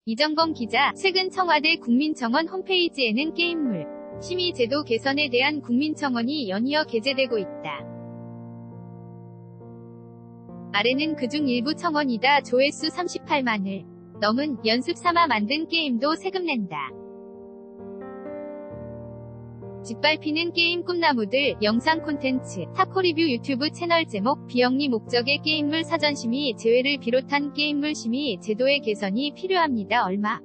이정범 기자, 최근 청와대 국민청원 홈페이지에는 게임물 심의 제도 개선에 대한 국민청원이 연이어 게재되고 있다. 아래는 그중 일부 청원이다. 조회수 38만을 넘은 연습 삼아 만든 게임도 세금 낸다. 짓밟히는 게임 꿈나무들 영상 콘텐츠 타코리뷰 유튜브 채널 제목 비영리 목적의 게임물 사전심의 제외를 비롯한 게임물 심의 제도의 개선이 필요합니다. 얼마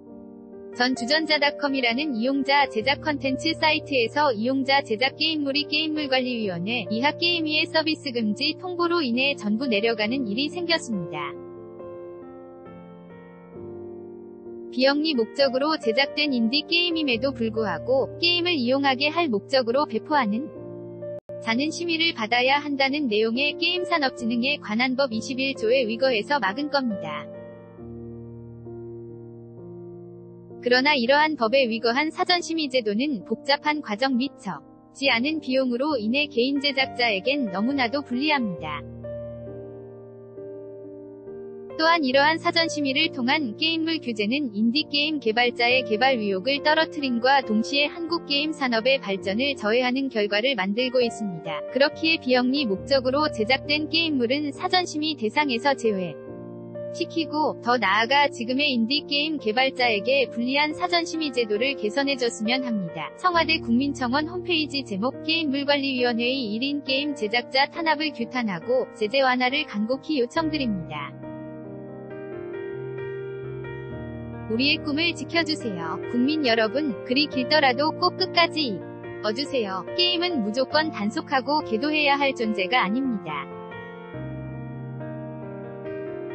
전 주전자닷컴이라는 이용자 제작 콘텐츠 사이트에서 이용자 제작 게임물이 게임물관리위원회 이하게임위의 서비스 금지 통보로 인해 전부 내려가는 일이 생겼습니다. 비영리 목적으로 제작된 인디 게임임에도 불구하고 게임을 이용하게 할 목적으로 배포하는 자는 심의를 받아야 한다는 내용의 게임산업진흥에 관한 법 21조에 위거해서 막은 겁니다. 그러나 이러한 법에 위거한 사전심의 제도는 복잡한 과정 및 적지 않은 비용으로 인해 개인 제작자에겐 너무나도 불리합니다. 또한 이러한 사전심의를 통한 게임물 규제는 인디게임 개발자의 개발 의욕을 떨어뜨림과 동시에 한국 게임 산업의 발전을 저해하는 결과를 만들고 있습니다. 그렇기에 비영리 목적으로 제작된 게임물은 사전심의 대상에서 제외시키고 더 나아가 지금의 인디게임 개발자에게 불리한 사전심의 제도를 개선해줬으면 합니다. 청와대 국민청원 홈페이지 제목 게임물관리위원회의 1인 게임 제작자 탄압을 규탄하고 제재 완화를 간곡히 요청드립니다. 우리의 꿈을 지켜주세요. 국민 여러분, 글이 길더라도 꼭 끝까지 읽어주세요. 게임은 무조건 단속하고 계도해야 할 존재가 아닙니다.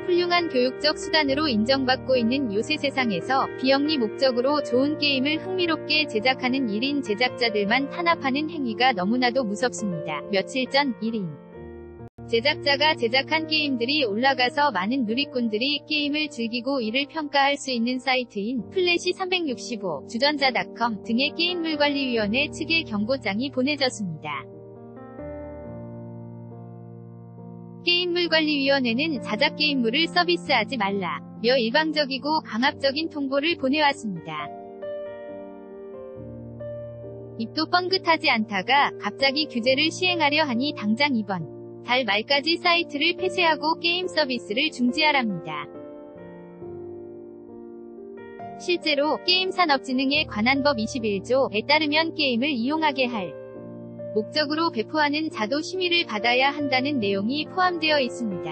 훌륭한 교육적 수단으로 인정받고 있는 요새 세상에서 비영리 목적으로 좋은 게임을 흥미롭게 제작하는 1인 제작자들만 탄압하는 행위가 너무나도 무섭습니다. 며칠 전 1인 제작자가 제작한 게임들이 올라가서 많은 누리꾼들이 게임을 즐기고 이를 평가할 수 있는 사이트인 플래시 365, 주전자닷컴 등의 게임물관리위원회 측에 경고장이 보내졌습니다. 게임물관리위원회는 자작 게임물을 서비스하지 말라며 일방적이고 강압적인 통보를 보내왔습니다. 입도 뻥긋하지 않다가 갑자기 규제를 시행하려 하니 당장 이번 달 말까지 사이트를 폐쇄하고 게임 서비스를 중지하랍니다. 실제로 게임산업진흥에 관한 법 21조에 따르면 게임을 이용하게 할 목적으로 배포하는 자도 심의를 받아야 한다는 내용이 포함되어 있습니다.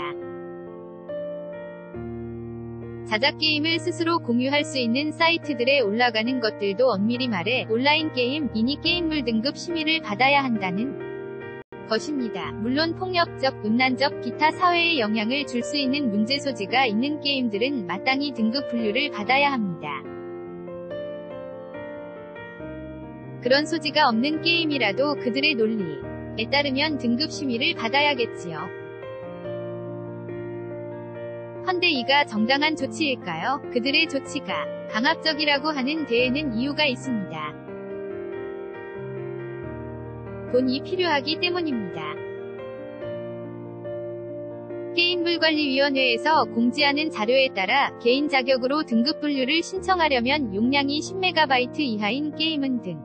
자작 게임을 스스로 공유할 수 있는 사이트들에 올라가는 것들도 엄밀히 말해 온라인 게임, 미니 게임물 등급 심의를 받아야 한다는 것입니다. 물론 폭력적, 음란적, 기타 사회에 영향을 줄 수 있는 문제 소지가 있는 게임들은 마땅히 등급 분류를 받아야 합니다. 그런 소지가 없는 게임이라도 그들의 논리에 따르면 등급 심의를 받아야겠지요. 헌데 이가 정당한 조치일까요? 그들의 조치가 강압적이라고 하는 데에는 이유가 있습니다. 돈이 필요하기 때문입니다. 게임물관리위원회에서 공지하는 자료에 따라 개인 자격으로 등급 분류를 신청하려면 용량이 10MB 이하인 게임은 등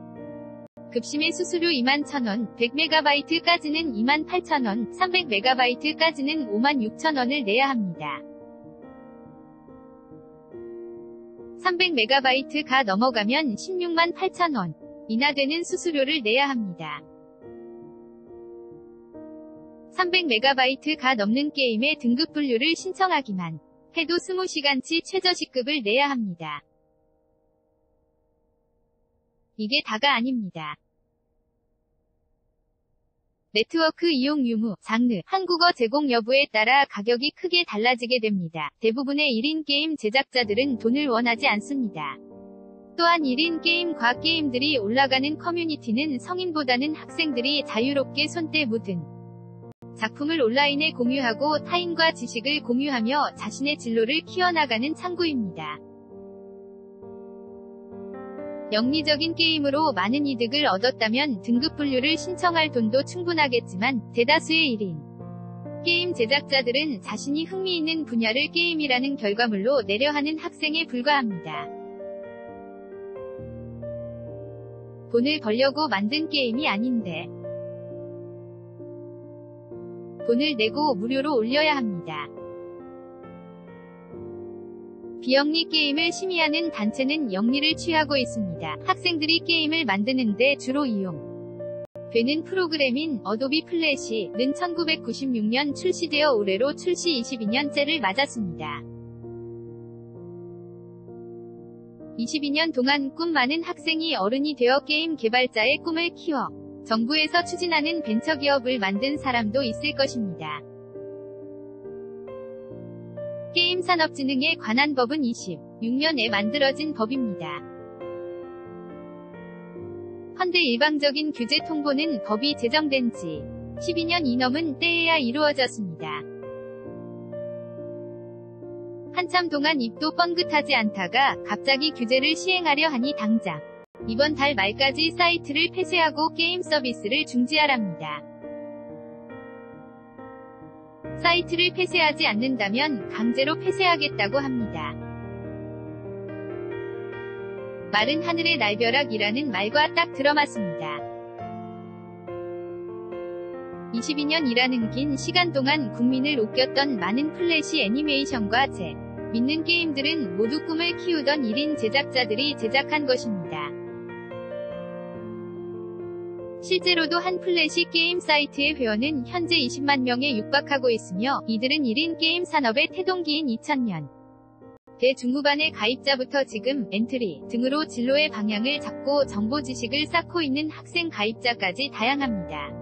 급심의 수수료 21,000원, 100MB까지는 28,000원, 300MB까지는 56,000원을 내야 합니다. 300MB가 넘어가면 168,000원 이나 되는 수수료를 내야 합니다. 300MB가 넘는 게임의 등급 분류를 신청하기만 해도 20시간치 최저시급을 내야 합니다. 이게 다가 아닙니다. 네트워크 이용 유무, 장르, 한국어 제공 여부에 따라 가격이 크게 달라지게 됩니다. 대부분의 1인 게임 제작자들은 돈을 원하지 않습니다. 또한 1인 게임과 게임들이 올라가는 커뮤니티는 성인보다는 학생들이 자유롭게 손때 묻은 작품을 온라인에 공유하고 타인과 지식을 공유하며 자신의 진로를 키워나가는 창구입니다. 영리적인 게임으로 많은 이득을 얻었다면 등급 분류를 신청할 돈도 충분하겠지만 대다수의 1인 게임 제작자들은 자신이 흥미있는 분야를 게임이라는 결과물로 내려하는 학생에 불과합니다. 돈을 벌려고 만든 게임이 아닌데 돈을 내고 무료로 올려야 합니다. 비영리 게임을 심의하는 단체는 영리를 취하고 있습니다. 학생들이 게임을 만드는데 주로 이용되는 프로그램인 어도비 플래시는 1996년 출시되어 올해로 출시 22년째를 맞았습니다. 22년 동안 꿈 많은 학생이 어른이 되어 게임 개발자의 꿈을 키워 정부에서 추진하는 벤처기업을 만든 사람도 있을 것입니다. 게임산업진흥에 관한 법은 26년에 만들어진 법입니다. 헌데 일방적인 규제 통보는 법이 제정된 지 12년이 넘은 때에야 이루어졌습니다. 한참 동안 입도 뻥긋하지 않다가 갑자기 규제를 시행하려 하니 당장 이번 달 말까지 사이트를 폐쇄하고 게임 서비스를 중지하랍니다. 사이트를 폐쇄하지 않는다면 강제로 폐쇄하겠다고 합니다. 마른 하늘의 날벼락이라는 말과 딱 들어맞습니다. 22년이라는 긴 시간 동안 국민을 웃겼던 많은 플래시 애니메이션과 재밌는 게임들은 모두 꿈을 키우던 1인 제작자들이 제작한 것입니다. 실제로도 한 플래시 게임 사이트의 회원은 현재 20만 명에 육박하고 있으며 이들은 1인 게임 산업의 태동기인 2000년 대중후반의 가입자부터 지금 엔트리 등으로 진로의 방향을 잡고 정보 지식을 쌓고 있는 학생 가입자까지 다양합니다.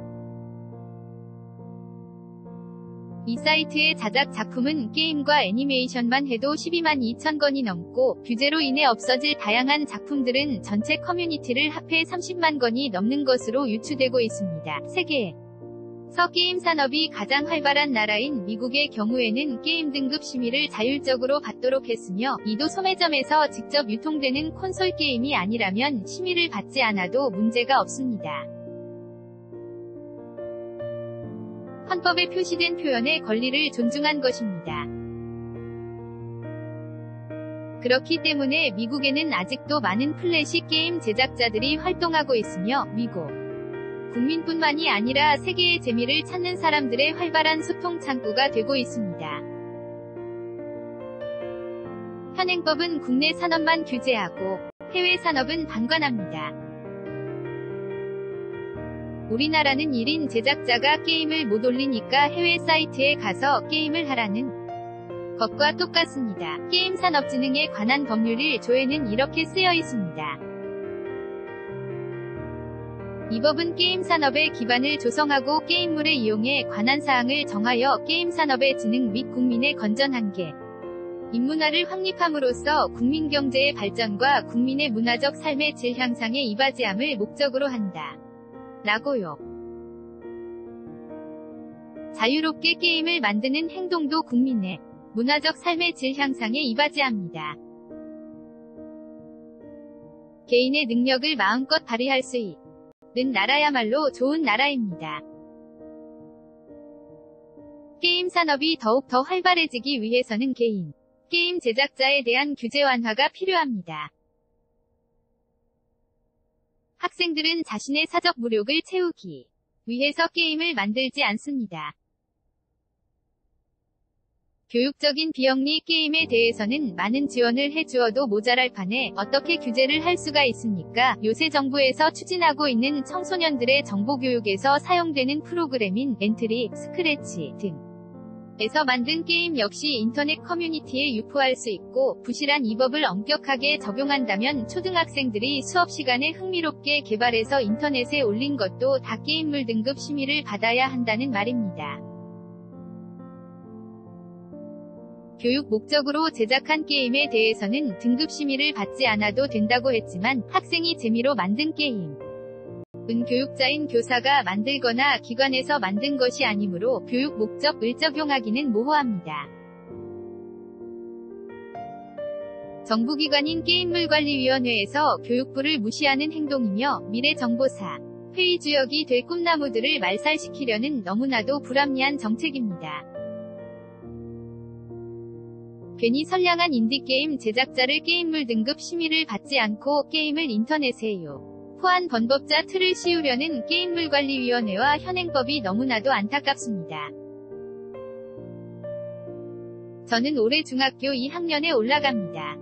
이 사이트의 자작 작품은 게임과 애니메이션만 해도 12만 2천 건이 넘고 규제로 인해 없어질 다양한 작품들은 전체 커뮤니티를 합해 30만 건이 넘는 것으로 유추되고 있습니다. 세계에서 게임 산업이 가장 활발한 나라인 미국의 경우에는 게임 등급 심의를 자율적으로 받도록 했으며 이도 소매점에서 직접 유통되는 콘솔 게임이 아니라면 심의를 받지 않아도 문제가 없습니다. 헌법에 표시된 표현의 권리를 존중한 것입니다. 그렇기 때문에 미국에는 아직도 많은 플래시 게임 제작자들이 활동하고 있으며 미국 국민뿐만이 아니라 세계의 재미를 찾는 사람들의 활발한 소통 창구가 되고 있습니다. 현행법은 국내 산업만 규제하고 해외 산업은 방관합니다. 우리나라는 1인 제작자가 게임을 못 올리니까 해외 사이트에 가서 게임을 하라는 것과 똑같습니다. 게임산업진흥에 관한 법률 1조에는 이렇게 쓰여 있습니다. 이 법은 게임산업의 기반을 조성하고 게임물의 이용에 관한 사항을 정하여 게임산업의 진흥 및 국민의 건전한계 인문화를 확립함으로써 국민경제의 발전과 국민의 문화적 삶의 질 향상에 이바지함을 목적으로 한다. 라고요. 자유롭게 게임을 만드는 행동도 국민의 문화적 삶의 질 향상에 이바지합니다. 개인의 능력을 마음껏 발휘할 수 있는 나라야말로 좋은 나라입니다. 게임 산업이 더욱 더 활발해지기 위해서는 게임 제작자에 대한 규제 완화가 필요합니다. 학생들은 자신의 사적 무력을 채우기 위해서 게임을 만들지 않습니다. 교육적인 비영리 게임에 대해서는 많은 지원을 해주어도 모자랄 판에 어떻게 규제를 할 수가 있습니까? 요새 정부에서 추진하고 있는 청소년들의 정보교육에서 사용되는 프로그램인 엔트리, 스크래치 등에서 만든 게임 역시 인터넷 커뮤니티에 유포할 수 있고 부실한 이 법을 엄격하게 적용한다면 초등학생들이 수업 시간에 흥미롭게 개발해서 인터넷에 올린 것도 다 게임물 등급 심의를 받아야 한다는 말입니다. 교육 목적으로 제작한 게임에 대해서는 등급 심의를 받지 않아도 된다고 했지만 학생이 재미로 만든 게임은 교육자인 교사가 만들거나 기관에서 만든 것이 아니므로 교육 목적을 적용하기는 모호합니다. 정부기관인 게임물관리위원회에서 교육부를 무시하는 행동이며 미래정보사 회의 주역이 될 꿈나무들을 말살시키려는 너무나도 불합리한 정책입니다. 괜히 선량한 인디게임 제작자를 게임물 등급 심의를 받지 않고 게임을 인터넷에 포한 번법자 틀을 씌우려는 게임물관리위원회와 현행법이 너무나도 안타깝습니다. 저는 올해 중학교 2학년에 올라갑니다.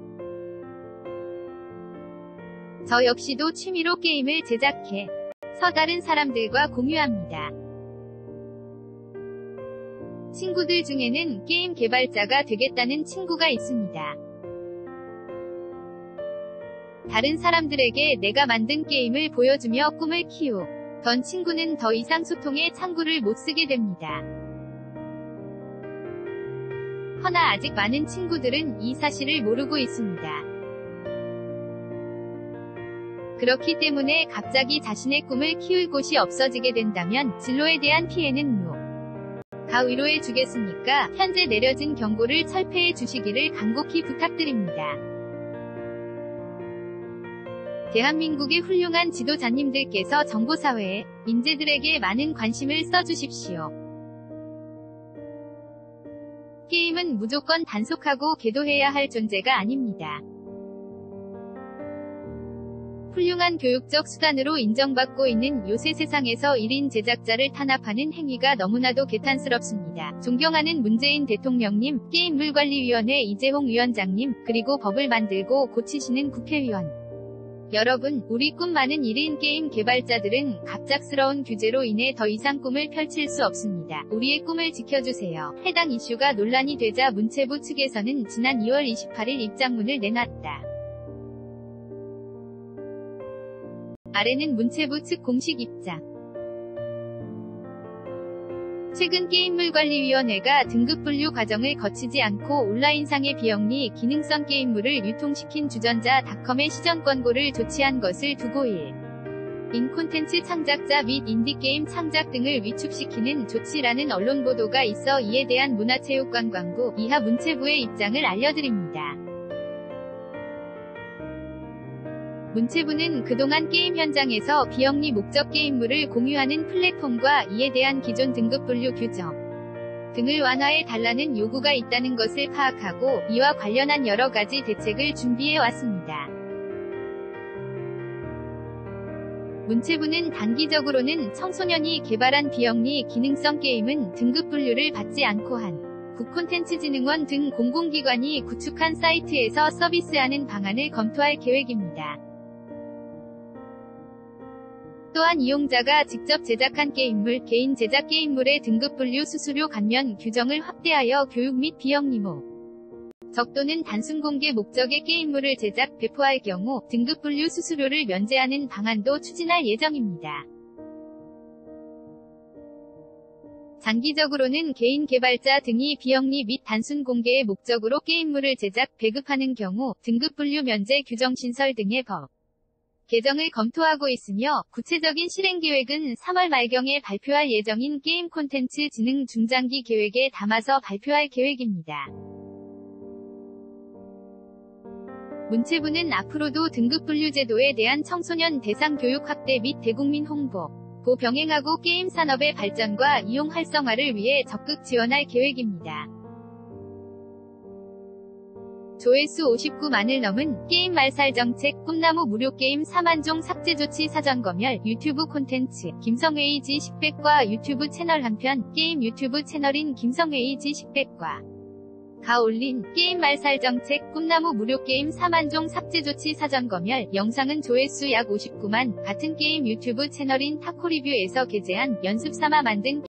저 역시도 취미로 게임을 제작해 다른 사람들과 공유합니다. 친구들 중에는 게임 개발자가 되겠다는 친구가 있습니다. 다른 사람들에게 내가 만든 게임을 보여주며 꿈을 키우던 친구는 더 이상 소통에 창구를 못 쓰게 됩니다. 허나 아직 많은 친구들은 이 사실을 모르고 있습니다. 그렇기 때문에 갑자기 자신의 꿈을 키울 곳이 없어지게 된다면 진로에 대한 피해는 가 위로해 주겠습니까? 현재 내려진 경고를 철폐해 주시기를 간곡히 부탁드립니다. 대한민국의 훌륭한 지도자님들께서 정보사회에 인재들에게 많은 관심을 써주십시오. 게임은 무조건 단속하고 계도해야 할 존재가 아닙니다. 훌륭한 교육적 수단으로 인정받고 있는 요새 세상에서 1인 제작자를 탄압하는 행위가 너무나도 개탄스럽습니다. 존경하는 문재인 대통령님, 게임물관리위원회 이재홍 위원장님, 그리고 법을 만들고 고치시는 국회의원 여러분, 우리 꿈 많은 1인 게임 개발자들은 갑작스러운 규제로 인해 더 이상 꿈을 펼칠 수 없습니다. 우리의 꿈을 지켜주세요. 해당 이슈가 논란이 되자 문체부 측에서는 지난 2월 28일 입장문을 내놨다. 아래는 문체부 측 공식 입장. 최근 게임물관리위원회가 등급 분류 과정을 거치지 않고 온라인상의 비영리 기능성 게임물을 유통시킨 주전자닷컴의 시전 권고를 조치한 것을 두고 인 콘텐츠 창작자 및 인디게임 창작 등을 위축시키는 조치라는 언론 보도가 있어 이에 대한 문화체육관광부 이하 문체부의 입장을 알려드립니다. 문체부는 그동안 게임 현장에서 비영리 목적 게임물을 공유하는 플랫폼과 이에 대한 기존 등급 분류 규정 등을 완화해 달라는 요구가 있다는 것을 파악하고 이와 관련한 여러 가지 대책을 준비해 왔습니다. 문체부는 단기적으로는 청소년이 개발한 비영리 기능성 게임은 등급 분류를 받지 않고 국콘텐츠진흥원 등 공공기관이 구축한 사이트에서 서비스하는 방안을 검토할 계획입니다. 또한 이용자가 직접 제작한 게임물, 개인 제작 게임물의 등급 분류 수수료 감면 규정을 확대하여 교육 및 비영리목 적도는 단순 공개 목적의 게임물을 제작, 배포할 경우 등급 분류 수수료를 면제하는 방안도 추진할 예정입니다. 장기적으로는 개인 개발자 등이 비영리 및 단순 공개의 목적으로 게임물을 제작, 배급하는 경우 등급 분류 면제 규정 신설 등의 법 개정을 검토하고 있으며 구체적인 실행 계획은 3월 말경에 발표할 예정인 게임 콘텐츠 진흥 중장기 계획에 담아서 발표할 계획입니다. 문체부는 앞으로도 등급 분류 제도에 대한 청소년 대상 교육 확대 및 대국민 홍보, 병행하고 게임 산업의 발전과 이용 활성화를 위해 적극 지원할 계획입니다. 조회수 59만을 넘은 게임 말살 정책 꿈나무 무료 게임 4만종 삭제 조치 사전 검열 유튜브 콘텐츠 김성회의 G10백과 유튜브 채널 한편 게임 유튜브 채널인 김성회의 G10백과 가 올린 게임 말살 정책 꿈나무 무료 게임 4만종 삭제 조치 사전 검열 영상은 조회수 약 59만 같은 게임 유튜브 채널인 타코리뷰에서 게재한 연습 삼아 만든